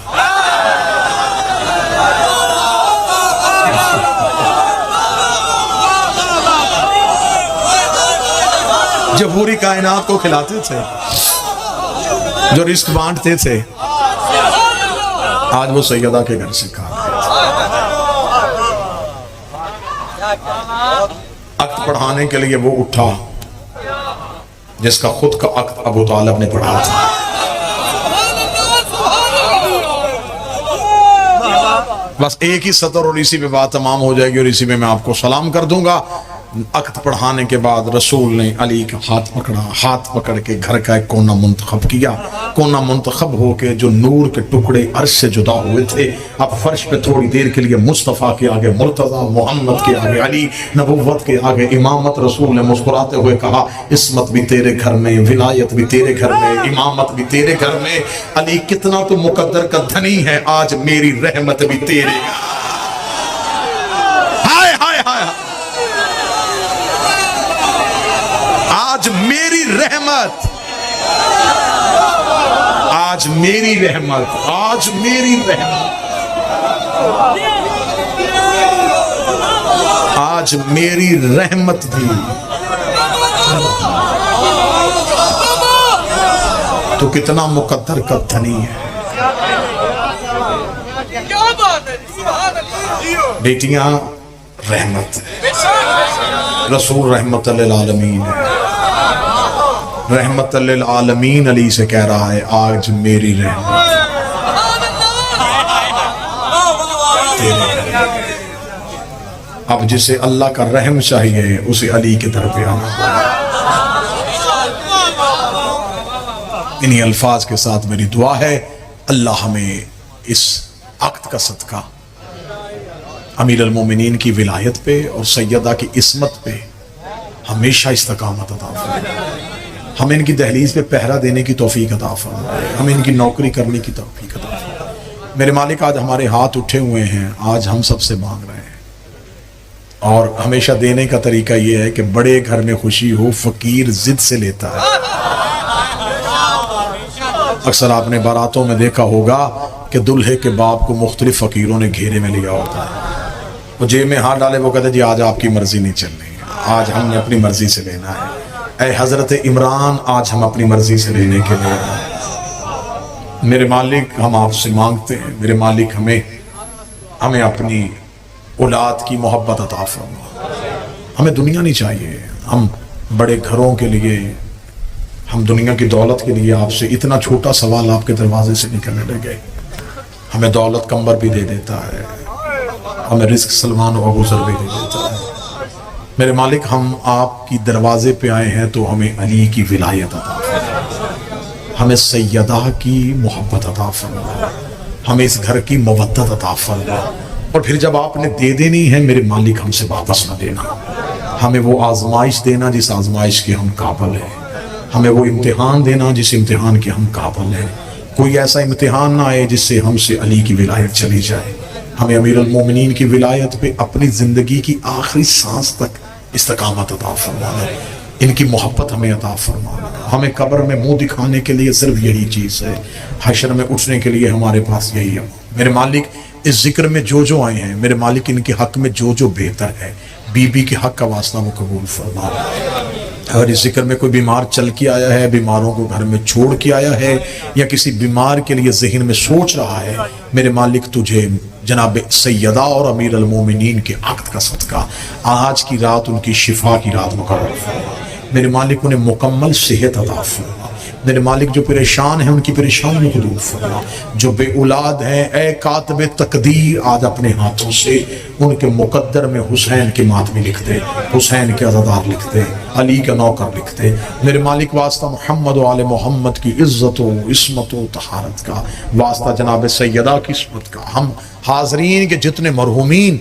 [SPEAKER 1] جو پوری کائنات کو کھلاتے تھے، جو رزق بانٹتے تھے، آج وہ سیدہ کے گھر سے کھا رہے تھے۔ عقد پڑھانے کے لیے وہ اٹھا جس کا خود کا عقد ابو طالب نے پڑھا تھا، بس ایک ہی سطر اور اسی پہ بات تمام ہو جائے گی اور اسی پہ میں آپ کو سلام کر دوں گا۔ عقد پڑھانے کے بعد رسول نے علی کا ہاتھ پکڑا، ہاتھ پکڑ کے گھر کا ایک کونا منتخب کیا، کونا منتخب ہو کے جو نور کے ٹکڑے عرش سے جدا ہوئے تھے، اب فرش پہ تھوڑی دیر کے لیے مصطفیٰ کے آگے مرتضیٰ، محمد کے آگے علی، نبوت کے آگے امامت۔ رسول نے مسکراتے ہوئے کہا عصمت بھی تیرے گھر میں، ولایت بھی تیرے گھر میں، امامت بھی تیرے گھر میں، علی کتنا تو مقدر کا دھنی ہے، آج میری رحمت بھی تیرے۔ ہائے ہائے ہائے، آج میری رحمت، آج میری رحمت، آج میری رحمت، آج میری رحمت بھی تو کتنا مقدر کا دھنی ہے۔ بیٹیاں رحمت ہے، رسول رحمت للعالمین ہے۔ رحمت للعالمین علی سے کہہ رہا ہے آج میری رحمت تیرے اب جسے اللہ کا رحم چاہیے اسے علی کے در پہ آنا. انہی الفاظ کے ساتھ میری دعا ہے اللہ ہمیں اس عقد کا صدقہ امیر المومنین کی ولایت پہ اور سیدہ کی عصمت پہ ہمیشہ استقامت عطا فرمائے. ہمیں ان کی دہلیز پہ پہرا دینے کی توفیق عطا فرمائے. ہمیں ان کی نوکری کرنے کی توفیق عطا فرمائے. میرے مالک آج ہمارے ہاتھ اٹھے ہوئے ہیں, آج ہم سب سے مانگ رہے ہیں, اور ہمیشہ دینے کا طریقہ یہ ہے کہ بڑے گھر میں خوشی ہو فقیر ضد سے لیتا ہے. اکثر آپ نے باراتوں میں دیکھا ہوگا کہ دلہے کے باپ کو مختلف فقیروں نے گھیرے میں لیا ہوتا ہے, وہ جیب میں ہاتھ ڈالے وہ کہتے جی آج آپ کی مرضی نہیں چل رہی, آج ہم نے اپنی مرضی سے لینا ہے. اے حضرت عمران آج ہم اپنی مرضی سے لینے کے لیے آئے. میرے مالک ہم آپ سے مانگتے ہیں, میرے مالک ہمیں اپنی اولاد کی محبت عطا فرما. ہمیں دنیا نہیں چاہیے, ہم بڑے گھروں کے لیے, ہم دنیا کی دولت کے لیے آپ سے اتنا چھوٹا سوال آپ کے دروازے سے نکلنے لگے. ہمیں دولت کمبر بھی دے دیتا ہے, ہمیں رزق سلمان و گزر بھی دے دیتا ہے. میرے مالک ہم آپ کی دروازے پہ آئے ہیں تو ہمیں علی کی ولایت عطا فرما, ہمیں سیدہ کی محبت عطا فرما, ہمیں اس گھر کی مودت عطا فرما. اور پھر جب آپ نے دے دینی ہے میرے مالک ہم سے واپس نہ دینا, ہمیں وہ آزمائش دینا جس آزمائش کے ہم قابل ہیں, ہمیں وہ امتحان دینا جس امتحان کے ہم قابل ہیں. کوئی ایسا امتحان نہ آئے جس سے ہم سے علی کی ولایت چلی جائے. ہمیں امیر المومنین کی ولایت پہ اپنی زندگی کی آخری سانس تک استقامت عطا فرمانا, ان کی محبت ہمیں عطا فرمانا. ہمیں قبر میں منہ دکھانے کے لیے صرف یہی چیز ہے, حشر میں اٹھنے کے لیے ہمارے پاس یہی ہے. میرے مالک اس ذکر میں جو آئے ہیں میرے مالک ان کے حق میں جو بہتر ہے, بی بی کے حق کا واسطہ وہ قبول فرما. اگر اس ذکر میں کوئی بیمار چل کے آیا ہے, بیماروں کو گھر میں چھوڑ کے آیا ہے, یا کسی بیمار کے لیے ذہن میں سوچ رہا ہے, میرے مالک تجھے جناب سیدہ اور امیر المومنین کے عقد کا صدقہ آج کی رات ان کی شفا کی رات مقرر فرما. میرے مالک انہیں مکمل صحت عطا فرما. میرے مالک جو پریشان ہیں ان کی پریشانیوں کو دور فرما. جو بے اولاد ہیں اے کاتب تقدیر آج اپنے ہاتھوں سے ان کے مقدر میں حسین کے ماتمی لکھتے, حسین کے عزادار لکھتے, علی کا نوکر لکھتے. میرے مالک واسطہ محمد و آل محمد کی عزت و عصمت و طہارت کا, واسطہ جناب سیدہ کی عصمت کا, ہم حاضرین کے جتنے مرحومین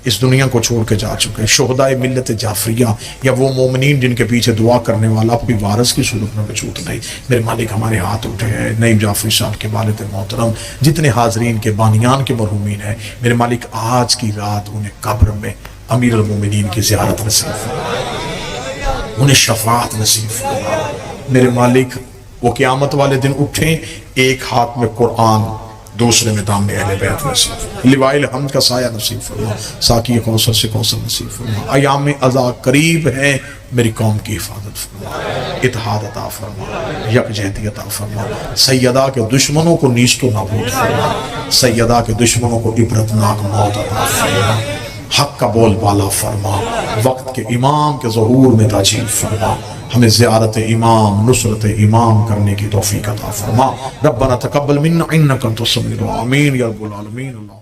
[SPEAKER 1] اس دنیا کو چھوڑ کے جا چکے, شہدائے ملت جعفریہ یا وہ مومنین جن کے پیچھے دعا کرنے والا اپنی وارث کی صورت میں وجود نہیں, میرے مالک ہمارے ہاتھ اٹھے ہیں. نعیم جعفری صاحب کے والد محترم, جتنے حاضرین کے بانیان کے مرحومین ہیں میرے مالک آج کی رات انہیں قبر میں امیر المومنین کی زیارت نصیب فرما, انہیں شفاعت نصیب فرما. میرے مالک وہ قیامت والے دن اٹھیں ایک ہاتھ میں قرآن, دوسرے میں دامن اہل بیت نصیب, لوائے الحمد کا سایہ نصیب فرما, ساقی کوثر سے کوثر نصیب فرما. ایام عزا قریب ہیں, میری قوم کی حفاظت فرما, اتحاد عطا فرما, یکجہتی عطا فرما. سیدہ کے دشمنوں کو نیست و نابود فرما, سیدہ کے دشمنوں کو عبرتناک موت عطا فرما. حق کا بول بالا فرما, وقت کے امام کے ظہور میں تاجیل فرما. ہمیں زیارت امام, نصرت امام کرنے کی توفیق عطا فرما. ربنا تقبل منا انک انت السمیع العلیم. آمین یا رب العالمین. اللہ